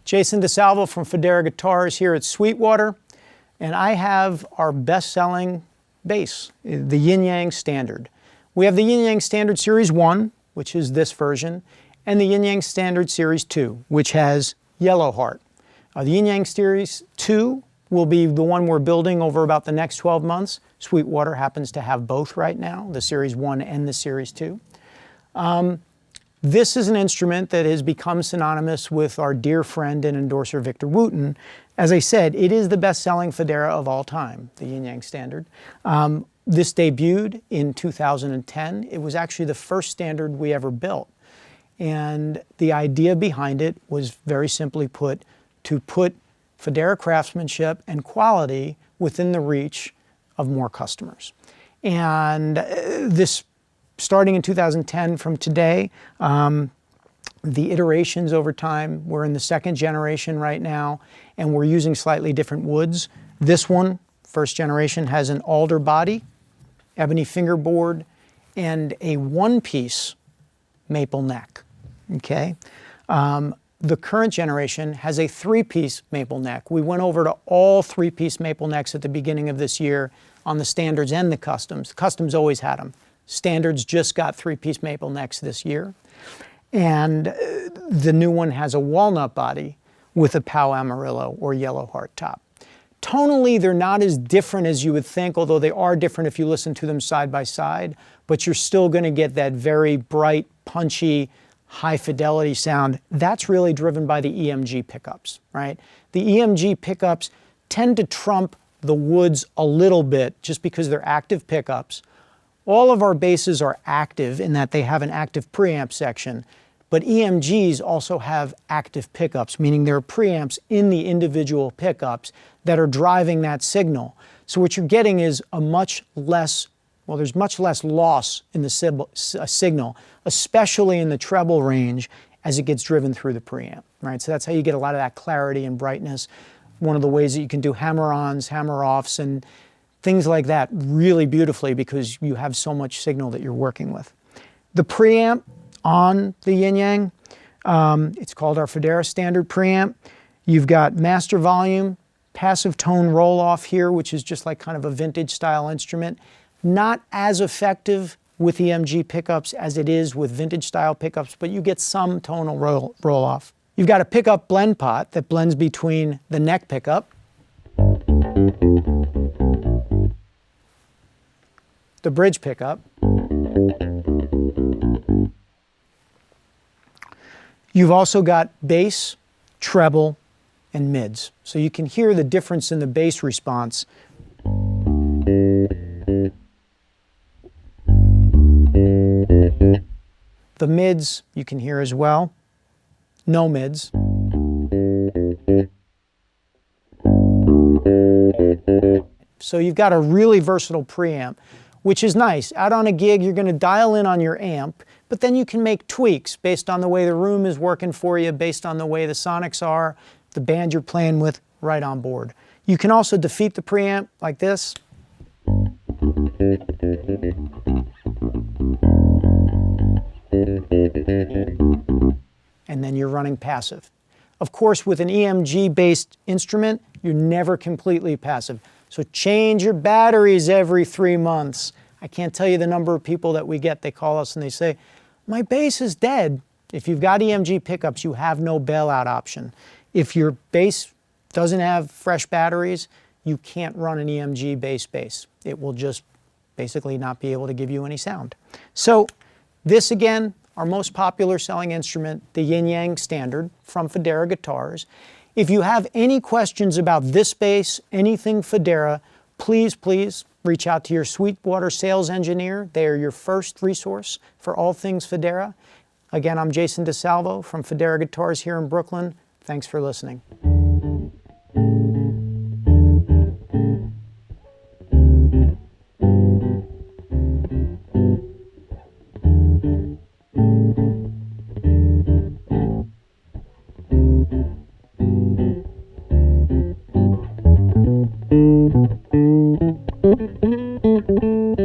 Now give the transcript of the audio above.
Jason DeSalvo from Fodera Guitars here at Sweetwater, and I have our best-selling bass, the Yin Yang Standard. We have the Yin Yang Standard Series 1, which is this version, and the Yin Yang Standard Series 2, which has yellow heart. The Yin Yang Series 2 will be the one we're building over about the next 12 months. Sweetwater happens to have both right now, the Series 1 and the Series 2. This is an instrument that has become synonymous with our dear friend and endorser Victor Wooten. As I said, it is the best-selling Fodera of all time, the Yin Yang Standard. This debuted in 2010. It was actually the first standard we ever built. And the idea behind it was very simply put, to put Fodera craftsmanship and quality within the reach of more customers. And this, starting in 2010 from today, the iterations over time, we're in the second generation right now, and we're using slightly different woods. This one, first generation, has an alder body, ebony fingerboard, and a one-piece maple neck, okay? The current generation has a three-piece maple neck. We went over to all three-piece maple necks at the beginning of this year on the standards and the customs. The customs always had them. Standards just got three-piece maple necks this year. And the new one has a walnut body with a Pau Amarillo or yellow heart top. Tonally, they're not as different as you would think, although they are different if you listen to them side by side, but you're still going to get that very bright, punchy, high-fidelity sound. That's really driven by the EMG pickups, right? The EMG pickups tend to trump the woods a little bit just because they're active pickups. All of our basses are active in that they have an active preamp section, but EMGs also have active pickups, meaning there are preamps in the individual pickups that are driving that signal. So what you're getting is a much less, well, there's much less loss in the signal, especially in the treble range as it gets driven through the preamp, right? So that's how you get a lot of that clarity and brightness. One of the ways that you can do hammer-ons, hammer-offs, and things like that really beautifully because you have so much signal that you're working with. The preamp on the Yin Yang, it's called our Fodera Standard preamp. You've got master volume, passive tone roll-off here, which is just like kind of a vintage style instrument. Not as effective with EMG pickups as it is with vintage style pickups, but you get some tonal roll-off. You've got a pickup blend pot that blends between the neck pickup, the bridge pickup, you've also got bass, treble, and mids. So you can hear the difference in the bass response. The mids you can hear as well. No mids. So you've got a really versatile preamp, which is nice. Out on a gig, you're going to dial in on your amp, but then you can make tweaks based on the way the room is working for you, based on the way the sonics are, the band you're playing with, right on board. You can also defeat the preamp like this. And then you're running passive. Of course, with an EMG-based instrument, you're never completely passive. So change your batteries every 3 months. I can't tell you the number of people that we get, they call us and they say, my bass is dead. If you've got EMG pickups, you have no bailout option. If your bass doesn't have fresh batteries, you can't run an EMG-based bass. It will just basically not be able to give you any sound. So this, again, our most popular selling instrument, the Yin Yang Standard from Fodera Guitars. If you have any questions about this bass, anything Fodera, please, please reach out to your Sweetwater sales engineer. They are your first resource for all things Fodera. Again, I'm Jason DeSalvo from Fodera Guitars here in Brooklyn. Thanks for listening. you.